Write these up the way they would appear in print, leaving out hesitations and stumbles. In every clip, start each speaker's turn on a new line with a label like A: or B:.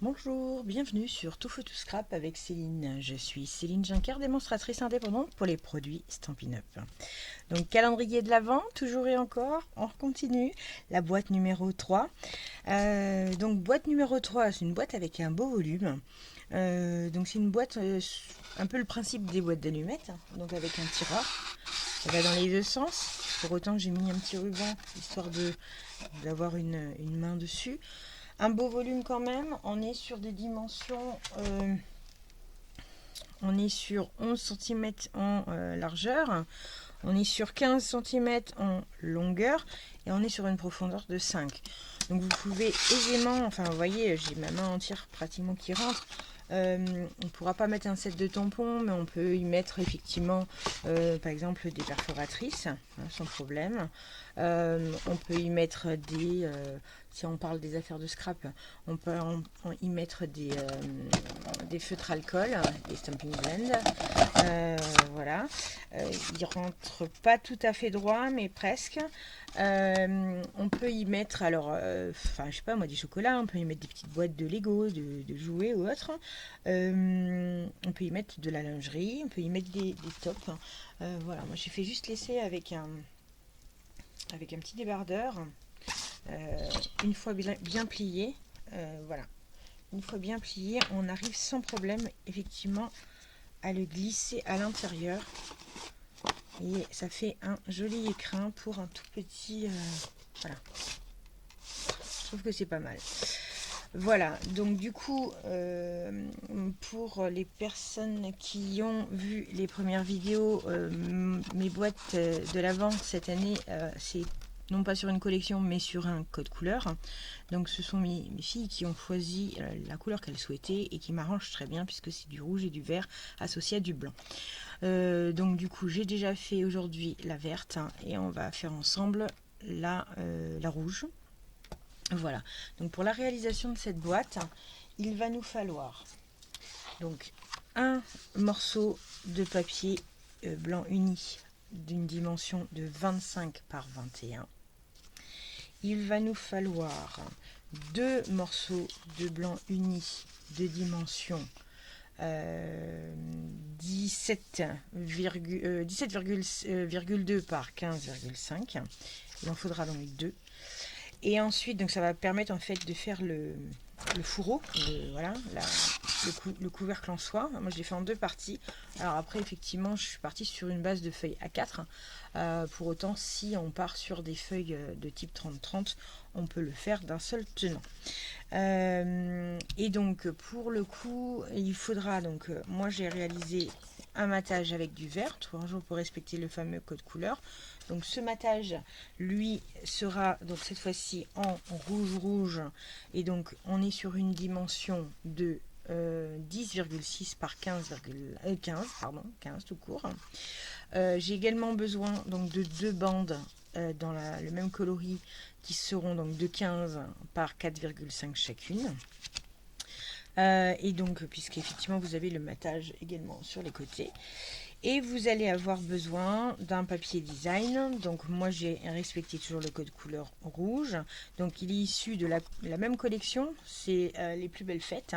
A: Bonjour, bienvenue sur Tout Feu Tout Scrap avec Céline. Je suis Céline Juncker, démonstratrice indépendante pour les produits Stampin' Up. Donc calendrier de l'Avent, toujours et encore, on continue. La boîte numéro 3. Donc boîte numéro 3, c'est une boîte avec un beau volume. Donc c'est une boîte, un peu le principe des boîtes d'allumettes, donc avec un tireur. Ça va dans les deux sens. Pour autant, j'ai mis un petit ruban, histoire d'avoir une main dessus. Un beau volume quand même. On est sur des dimensions. On est sur 11 cm en largeur. On est sur 15 cm en longueur. Et on est sur une profondeur de 5. Donc vous pouvez aisément. Enfin, vous voyez, j'ai ma main entière pratiquement qui rentre. On ne pourra pas mettre un set de tampons, mais on peut y mettre effectivement, par exemple, des perforatrices, hein, sans problème. On peut y mettre si on parle des affaires de scrap, on peut y mettre des feutres alcool, des Stampin' Blend. Voilà. Il rentre pas tout à fait droit, mais presque. On peut y mettre, alors, je sais pas moi, du chocolat, on peut y mettre des petites boîtes de Lego, de jouets ou autre. On peut y mettre de la lingerie, on peut y mettre des tops. Voilà, moi j'ai fait juste l'essai avec un petit débardeur. Une fois bien plié, voilà. Une fois bien plié, on arrive sans problème effectivement à le glisser à l'intérieur. Et ça fait un joli écrin pour un tout petit... voilà. Je trouve que c'est pas mal. Voilà, donc du coup, pour les personnes qui ont vu les premières vidéos, mes boîtes de l'Avent cette année, c'est non pas sur une collection, mais sur un code couleur. Donc ce sont mes filles qui ont choisi la couleur qu'elles souhaitaient et qui m'arrange très bien puisque c'est du rouge et du vert associé à du blanc. Donc du coup, j'ai déjà fait aujourd'hui la verte et on va faire ensemble la rouge. Voilà, donc pour la réalisation de cette boîte, il va nous falloir donc un morceau de papier blanc uni d'une dimension de 25 par 21. Il va nous falloir deux morceaux de blanc uni de dimension 17,2 par 15,5. Il en faudra donc deux. Et ensuite, donc ça va permettre en fait de faire le fourreau, voilà, le couvercle en soie. Moi, je l'ai fait en deux parties. Alors après, effectivement, je suis partie sur une base de feuilles A4. Pour autant, si on part sur des feuilles de type 30-30, on peut le faire d'un seul tenant. Et donc, pour le coup, il faudra donc, moi j'ai réalisé un matage avec du vert, toujours pour respecter le fameux code couleur. Donc ce matage, lui, sera donc cette fois-ci en rouge et donc on est sur une dimension de 10,6 par 15 tout court. J'ai également besoin donc de deux bandes dans le même coloris qui seront donc de 15 par 4,5 chacune. Et donc, puisqu'effectivement vous avez le matage également sur les côtés. Et vous allez avoir besoin d'un papier design. Donc moi j'ai respecté toujours le code couleur rouge. Donc il est issu de la même collection. C'est les plus belles fêtes.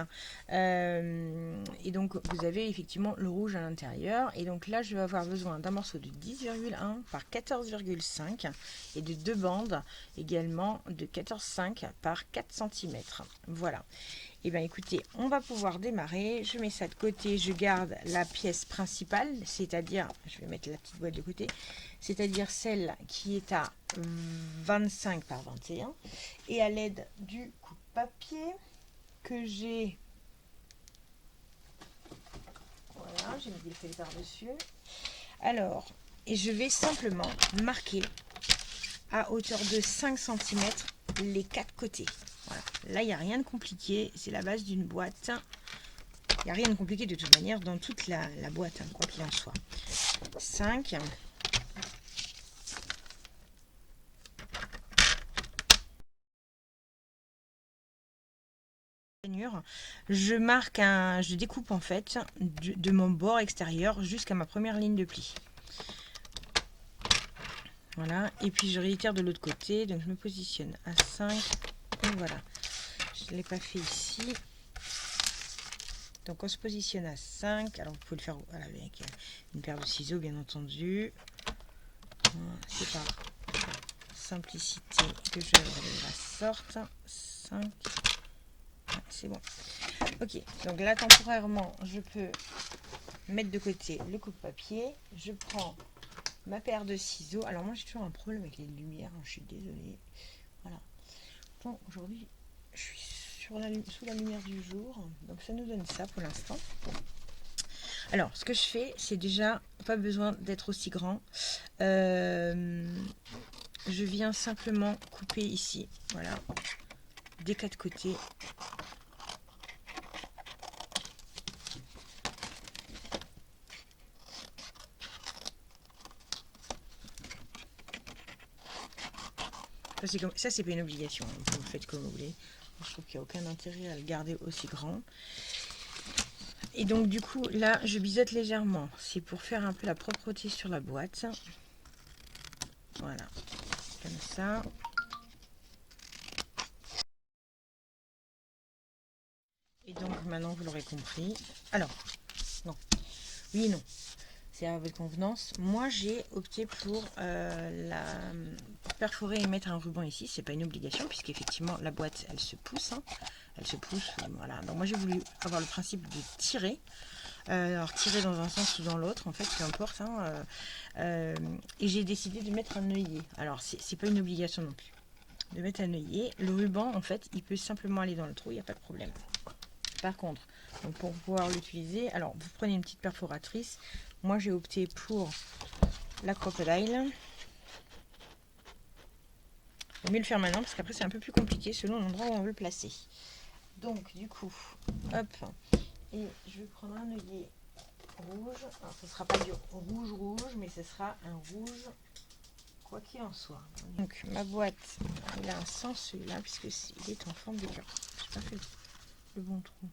A: Et donc vous avez effectivement le rouge à l'intérieur. Et donc là je vais avoir besoin d'un morceau de 10,1 par 14,5 et de deux bandes également de 14,5 par 4 cm. Voilà. Et bien écoutez, on va pouvoir démarrer. Je mets ça de côté, je garde la pièce principale, c'est-à-dire, je vais mettre la petite boîte de côté, c'est-à-dire celle qui est à 25 par 21. Et à l'aide du coupe-papier que j'ai... Voilà, j'ai mis des feuilles par-dessus. Alors, et je vais simplement marquer à hauteur de 5 cm les quatre côtés. Voilà. Là, il n'y a rien de compliqué. C'est la base d'une boîte. Il n'y a rien de compliqué de toute manière dans toute la boîte, hein, quoi qu'il en soit. 5. Je découpe en fait de mon bord extérieur jusqu'à ma première ligne de pli. Voilà. Et puis je réitère de l'autre côté. Donc je me positionne à 5. Et voilà. Je ne l'ai pas fait ici. Donc on se positionne à 5. Alors vous pouvez le faire voilà, avec une paire de ciseaux bien entendu. C'est par simplicité que je la sorte. 5. C'est bon. Ok, donc là temporairement je peux mettre de côté le coupe-papier. Je prends ma paire de ciseaux. Alors moi j'ai toujours un problème avec les lumières, je suis désolée. Voilà. Bon, aujourd'hui je suis sous la lumière du jour, donc ça nous donne ça pour l'instant. Alors ce que je fais, c'est déjà pas besoin d'être aussi grand. Je viens simplement couper ici, voilà, des 4 côtés. Ça c'est pas une obligation, vous le faites comme vous voulez. Je trouve qu'il n'y a aucun intérêt à le garder aussi grand. Et donc du coup là je biseaute légèrement, c'est pour faire un peu la propreté sur la boîte. Voilà, comme ça. Et donc maintenant vous l'aurez compris. Alors, non, oui et non, c'est à votre convenance. Moi j'ai opté pour perforer et mettre un ruban ici. C'est pas une obligation puisqu'effectivement la boîte elle se pousse, hein. Elle se pousse, voilà. Donc moi j'ai voulu avoir le principe de tirer. Alors tirer dans un sens ou dans l'autre, en fait, peu importe. Hein, et j'ai décidé de mettre un œillet. Alors c'est pas une obligation non plus de mettre un œillet. Le ruban, en fait, il peut simplement aller dans le trou, il n'y a pas de problème. Par contre, donc pour pouvoir l'utiliser, alors vous prenez une petite perforatrice. Moi j'ai opté pour la Crocodile. Il vaut mieux le faire maintenant parce qu'après c'est un peu plus compliqué selon l'endroit où on veut le placer. Donc du coup, hop, et je vais prendre un œillet rouge. Alors ce ne sera pas du rouge, mais ce sera un rouge quoi qu'il en soit. Donc ma boîte, elle a un sens celui-là puisque il est en forme de cœur. Je n'ai pas fait le bon trou.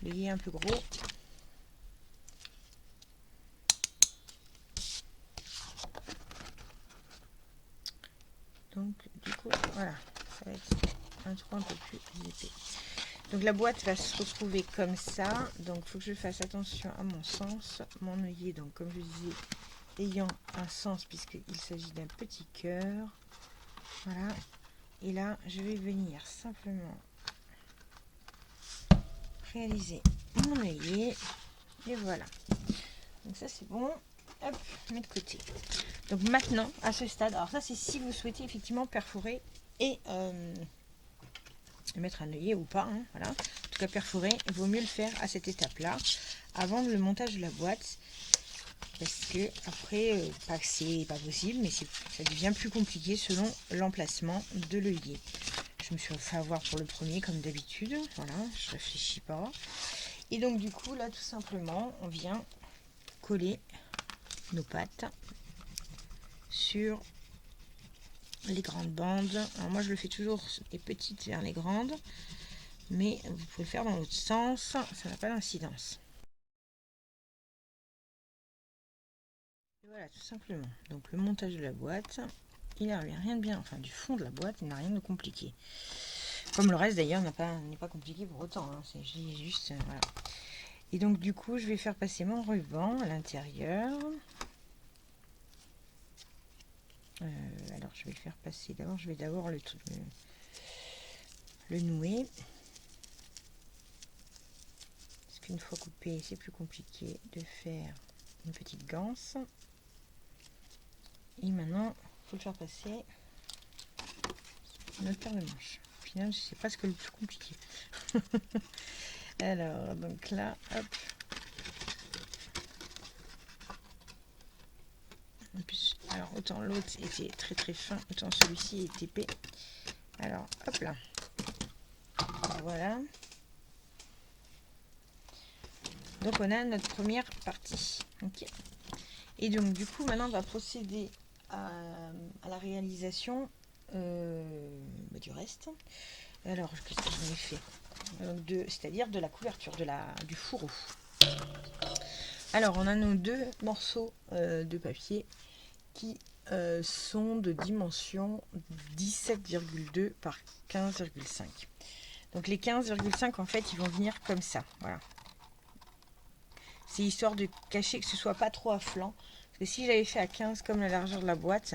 A: L'œillet est un peu gros. Donc du coup, voilà, ça va être un trou un peu plus épais. Donc la boîte va se retrouver comme ça. Donc il faut que je fasse attention à mon sens. Mon œillet, donc comme je disais, ayant un sens puisqu'il s'agit d'un petit cœur. Voilà. Et là, je vais venir simplement réaliser mon œillet. Et voilà. Donc ça c'est bon. Hop, mets de côté. Donc maintenant, à ce stade, alors ça c'est si vous souhaitez effectivement perforer et mettre un œillet ou pas. Hein, voilà. En tout cas perforer, il vaut mieux le faire à cette étape-là, avant le montage de la boîte. Parce que après, pas que c'est pas possible, mais ça devient plus compliqué selon l'emplacement de l'œillet. Je me suis fait avoir pour le premier comme d'habitude. Voilà, je réfléchis pas. Et donc du coup là tout simplement on vient coller nos pattes sur les grandes bandes. Alors moi je le fais toujours les petites vers les grandes, mais vous pouvez le faire dans l'autre sens, ça n'a pas d'incidence. Voilà tout simplement. Donc le montage de la boîte, il n'a rien de bien, enfin du fond de la boîte, il n'a rien de compliqué. Comme le reste d'ailleurs n'est pas compliqué pour autant, hein. C'est juste voilà. Et donc du coup je vais faire passer mon ruban à l'intérieur. Alors je vais le faire passer, d'abord je vais d'abord le nouer. Parce qu'une fois coupé c'est plus compliqué de faire une petite ganse. Et maintenant il faut le faire passer notre paire de manches. Au final c'est presque le plus compliqué. Alors donc là hop. En plus, alors autant l'autre était très très fin, autant celui-ci est épais. Alors hop là. Voilà. Donc on a notre première partie. Okay. Et donc du coup maintenant on va procéder à la réalisation du reste. Alors qu'est-ce que j'en ai fait, c'est-à-dire de la couverture, du fourreau. Alors on a nos deux morceaux de papier qui sont de dimension 17,2 par 15,5. Donc les 15,5 en fait ils vont venir comme ça, voilà. C'est histoire de cacher que ce soit pas trop à flanc. Parce que si j'avais fait à 15 comme la largeur de la boîte,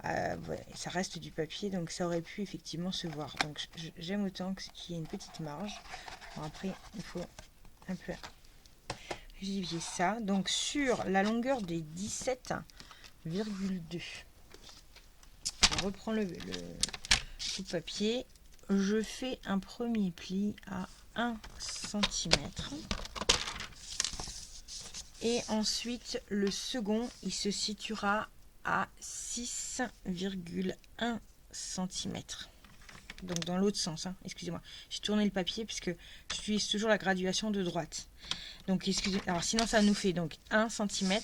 A: ouais, ça reste du papier, donc ça aurait pu effectivement se voir. Donc j'aime autant qu'il y ait une petite marge. Bon, après, il faut un peu rigidifier ça. Donc sur la longueur des 17,2, je reprends le papier. Je fais un premier pli à 1 cm. Et ensuite, le second, il se situera à 6,1 cm. Donc dans l'autre sens, hein. Excusez-moi. J'ai tourné le papier puisque j'utilise toujours la graduation de droite. Donc excusez, alors sinon ça nous fait donc 1 cm.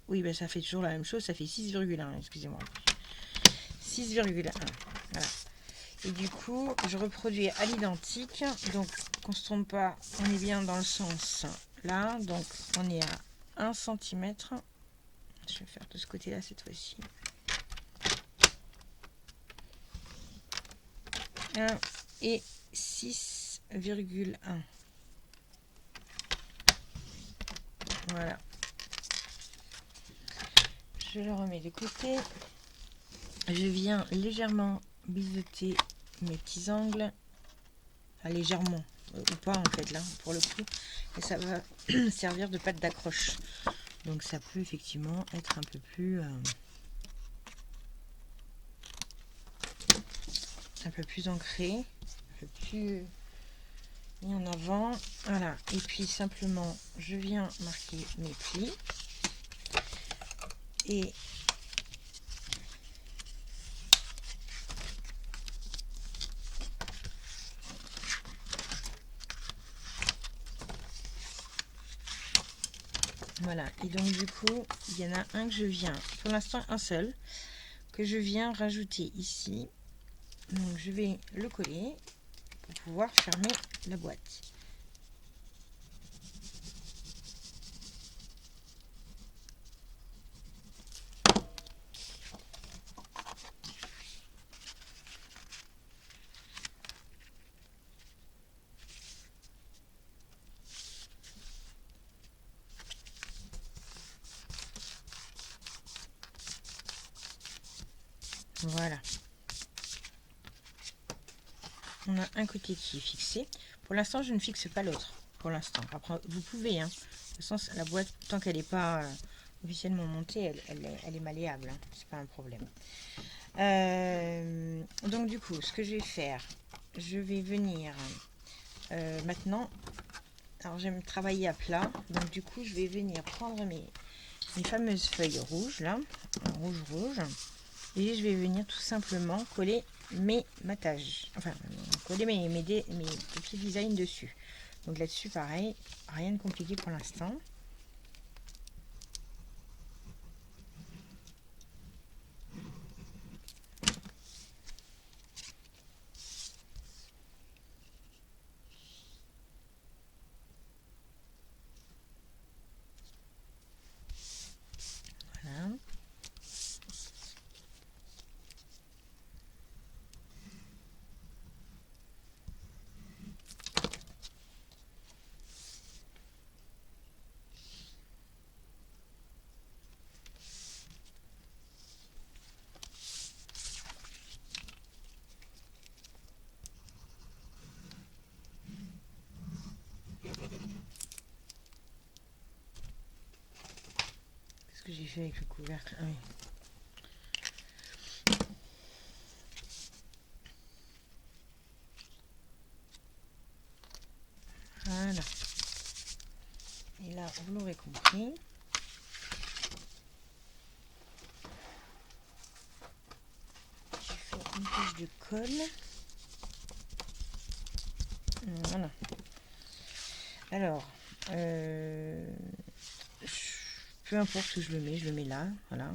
A: Oui, ben ça fait toujours la même chose, ça fait 6,1, excusez-moi. 6,1. Voilà. Et du coup, je reproduis à l'identique. Donc qu'on ne se trompe pas, on est bien dans le sens là. Donc on est à 1 cm. Je vais faire de ce côté-là cette fois-ci. 1 et 6,1. Voilà. Je le remets de côté. Je viens légèrement biseauter mes petits angles. Enfin, légèrement, ou pas en fait là, pour le coup. Et ça va servir de pâte d'accroche. Donc ça peut effectivement être un peu plus ancré, un peu plus mis en avant. Voilà. Et puis simplement, je viens marquer mes plis. Et voilà. Et donc du coup, il y en a un que je viens, pour l'instant un seul, que je viens rajouter ici. Donc je vais le coller pour pouvoir fermer la boîte. Voilà. On a un côté qui est fixé. Pour l'instant, je ne fixe pas l'autre. Pour l'instant. Après, vous pouvez. Hein. De toute façon, la boîte, tant qu'elle n'est pas officiellement montée, elle est malléable. Hein. C'est pas un problème. Donc, du coup, ce que je vais faire, je vais venir maintenant. Alors, j'aime travailler à plat. Donc, du coup, je vais venir prendre mes fameuses feuilles rouges, là. Rouge. Et je vais venir tout simplement coller mes matages, enfin coller mes petits designs dessus. Donc là-dessus pareil, rien de compliqué pour l'instant. Voilà. Qu'est-ce que j'ai fait avec le couvercle? Ah oui. Voilà. Et là, vous l'aurez compris. Je fais une couche de colle. Voilà. Alors, peu importe où je le mets là. Voilà.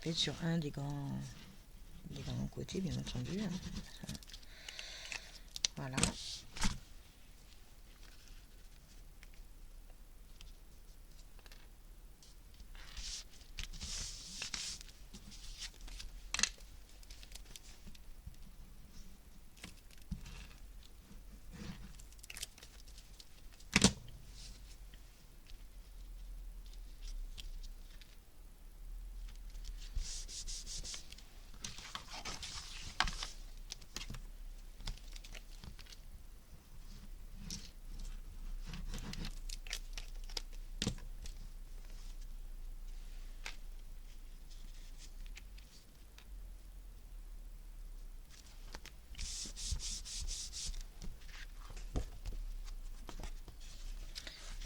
A: Faites sur un des grands côtés, bien entendu. Hein. Voilà.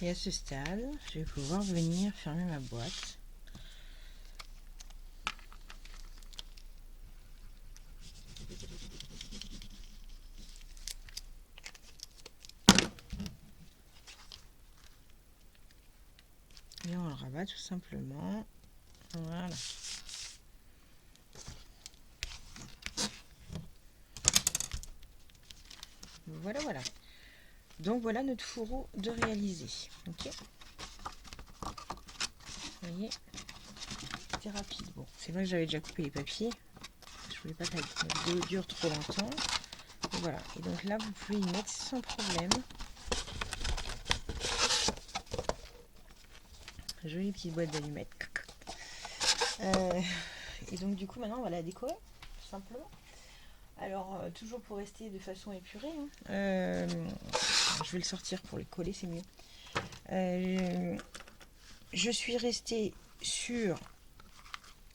A: Et à ce stade, je vais pouvoir venir fermer ma boîte. Et on le rabat tout simplement. Voilà. Voilà, voilà. Donc voilà notre fourreau de réalisé. Ok. Vous voyez, c'était rapide. Bon, c'est vrai que j'avais déjà coupé les papiers. Je voulais pas que la vidéo dure trop longtemps. Et voilà. Et donc là, vous pouvez y mettre sans problème. Jolie petite boîte d'allumettes. Et donc du coup, maintenant, on va la décorer, tout simplement. Alors, toujours pour rester de façon épurée, hein, je vais le sortir pour les coller, c'est mieux. Je suis restée sur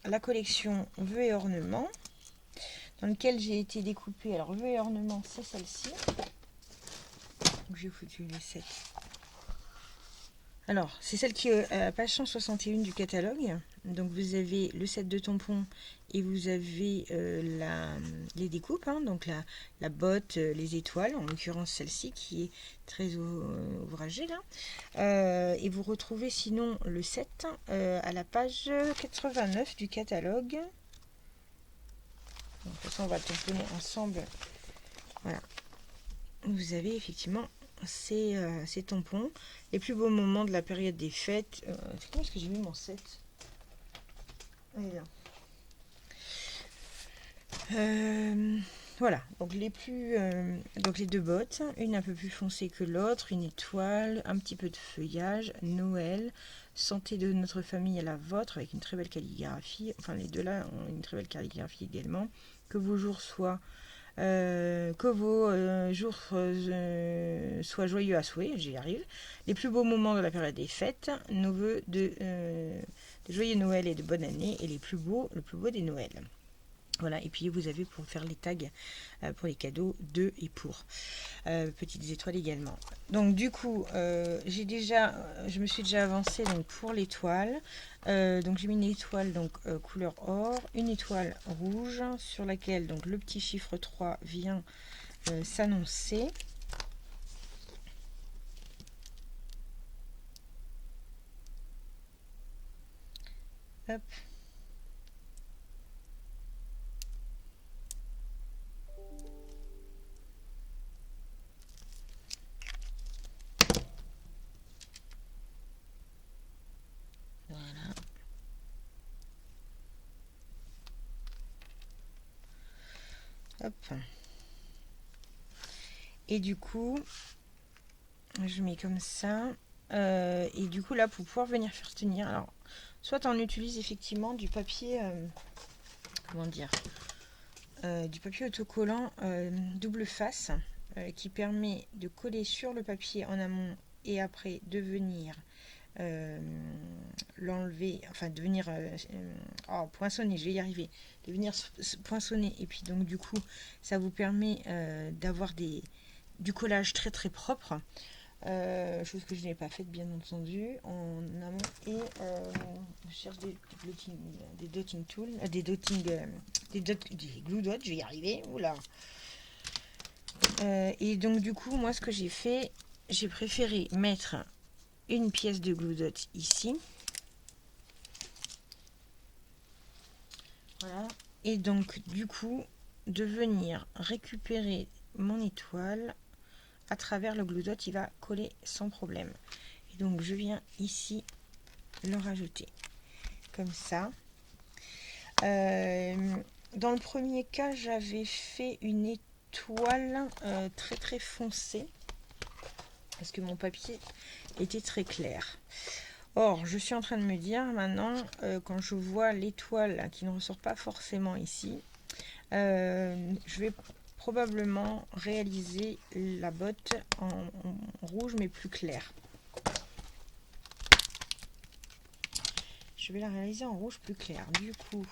A: la collection Vœux et ornements, dans lequel j'ai été découpée. Alors, Vœux et ornements, c'est celle-ci. Donc, j'ai foutu les 7. Alors, c'est celle qui est à la page 161 du catalogue. Donc, vous avez le set de tampons et vous avez les découpes. Hein, donc, la botte, les étoiles, en l'occurrence celle-ci qui est très ouvragée là. Et vous retrouvez sinon le set à la page 89 du catalogue. Donc, de toute façon, on va tamponner ensemble. Voilà. Vous avez effectivement ces tampons. Les plus beaux moments de la période des fêtes. C'est comment est-ce que j'ai mis mon set? Voilà, donc donc les deux bottes, une un peu plus foncée que l'autre, une étoile, un petit peu de feuillage, Noël, santé de notre famille à la vôtre, avec une très belle calligraphie. Enfin, les deux là ont une très belle calligraphie également. Que vos jours soient soient joyeux à souhait, j'y arrive. Les plus beaux moments de la période des fêtes, nos voeux de joyeux Noël et de bonne année, et le plus beau des Noëls. Voilà, et puis vous avez pour faire les tags pour les cadeaux de et pour. Petites étoiles également. Donc du coup, je me suis déjà avancée donc, pour l'étoile. Donc j'ai mis une étoile donc, couleur or, une étoile rouge sur laquelle donc, le petit chiffre 3 vient s'annoncer. Hop. Voilà. Hop. Et du coup, je mets comme ça. Et du coup, là, pour pouvoir venir faire tenir, alors, soit on utilise effectivement du papier, comment dire, du papier autocollant double face qui permet de coller sur le papier en amont et après de venir l'enlever, enfin de venir poinçonner, je vais y arriver, de venir poinçonner et puis donc du coup ça vous permet d'avoir du collage très très propre. Chose que je n'ai pas faite bien entendu en amont et je cherche des dotting tools, des glue dots, je vais y arriver, oula. Et donc du coup moi ce que j'ai fait, j'ai préféré mettre une pièce de glue dot ici, voilà, et donc du coup de venir récupérer mon étoile à travers le glue dot, il va coller sans problème. Et donc je viens ici le rajouter comme ça. Dans le premier cas, j'avais fait une étoile très très foncée parce que mon papier était très clair. Or, je suis en train de me dire maintenant, quand je vois l'étoile qui ne ressort pas forcément ici, je vais probablement réaliser la botte en rouge mais plus clair. Je vais la réaliser en rouge plus clair. Du coup,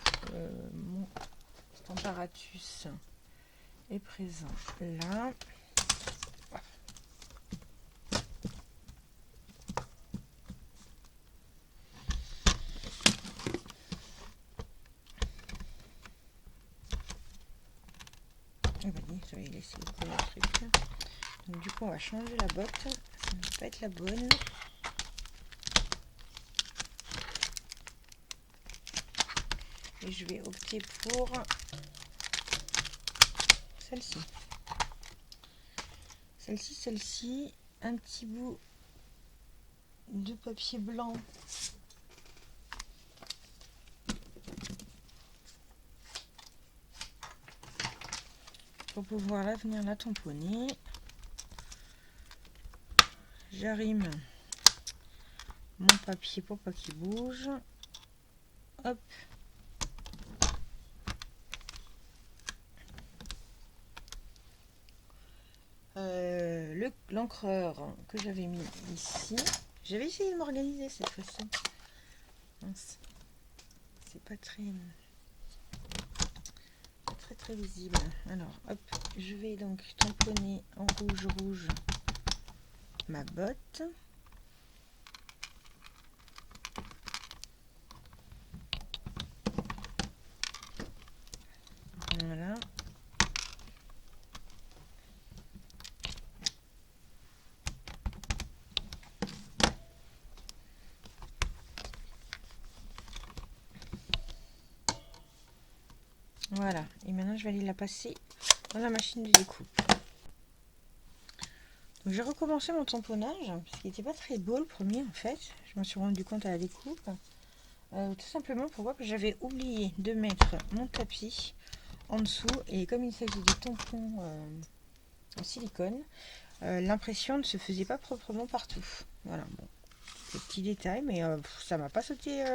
A: mon Stamparatus est présent là. J'avais laissé le truc. Donc du coup on va changer la botte, ça ne va pas être la bonne. Et je vais opter pour celle-ci. Celle-ci, un petit bout de papier blanc pour pouvoir là venir la tamponner. J'arrime mon papier pour pas qu'il bouge. Hop. L'encreur que j'avais mis ici. J'avais essayé de m'organiser cette fois-ci. C'est pas très visible. Alors hop, je vais donc tamponner en rouge ma botte. Voilà. Voilà, et maintenant je vais aller la passer dans la machine de découpe. Donc j'ai recommencé mon tamponnage parce qu'il n'était pas très beau le premier en fait. Je m'en suis rendu compte à la découpe. Tout simplement pourquoi que j'avais oublié de mettre mon tapis en dessous, et comme il s'agit de tampons en silicone, l'impression ne se faisait pas proprement partout. Voilà, bon, c'est petit détail, mais ça m'a pas sauté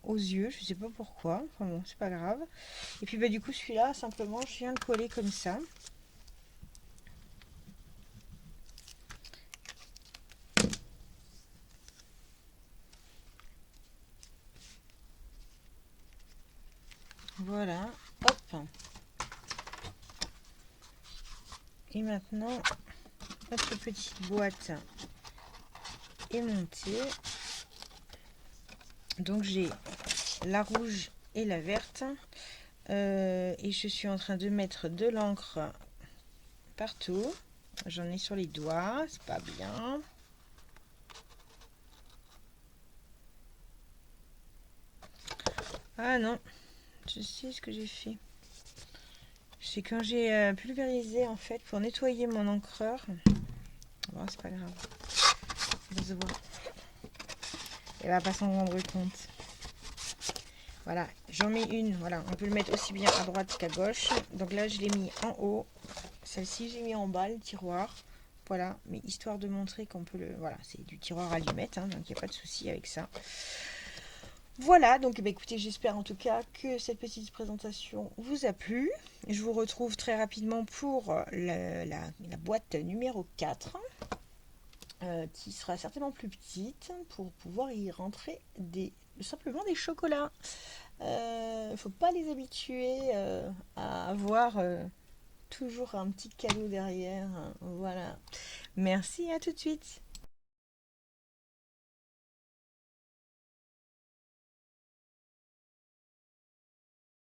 A: aux yeux, je sais pas pourquoi, enfin bon, c'est pas grave. Et puis bah du coup celui-là, simplement je viens de coller comme ça. Voilà, hop. Et maintenant, notre petite boîte est montée. Donc j'ai la rouge et la verte. Et je suis en train de mettre de l'encre partout. J'en ai sur les doigts, c'est pas bien. Ah non, je sais ce que j'ai fait. C'est quand j'ai pulvérisé en fait pour nettoyer mon encreur. Bon, c'est pas grave. On va se voir. Elle va pas s'en rendre compte. Voilà, j'en mets une. Voilà, on peut le mettre aussi bien à droite qu'à gauche. Donc là, je l'ai mis en haut. Celle-ci, j'ai mis en bas, le tiroir. Voilà, mais histoire de montrer qu'on peut le... Voilà, c'est du tiroir allumette, hein, donc il n'y a pas de souci avec ça. Voilà, donc bah, écoutez, j'espère en tout cas que cette petite présentation vous a plu. Je vous retrouve très rapidement pour la boîte numéro 4, qui sera certainement plus petite, pour pouvoir y rentrer simplement des chocolats. Il ne faut pas les habituer à avoir toujours un petit cadeau derrière. Voilà. Merci, à tout de suite.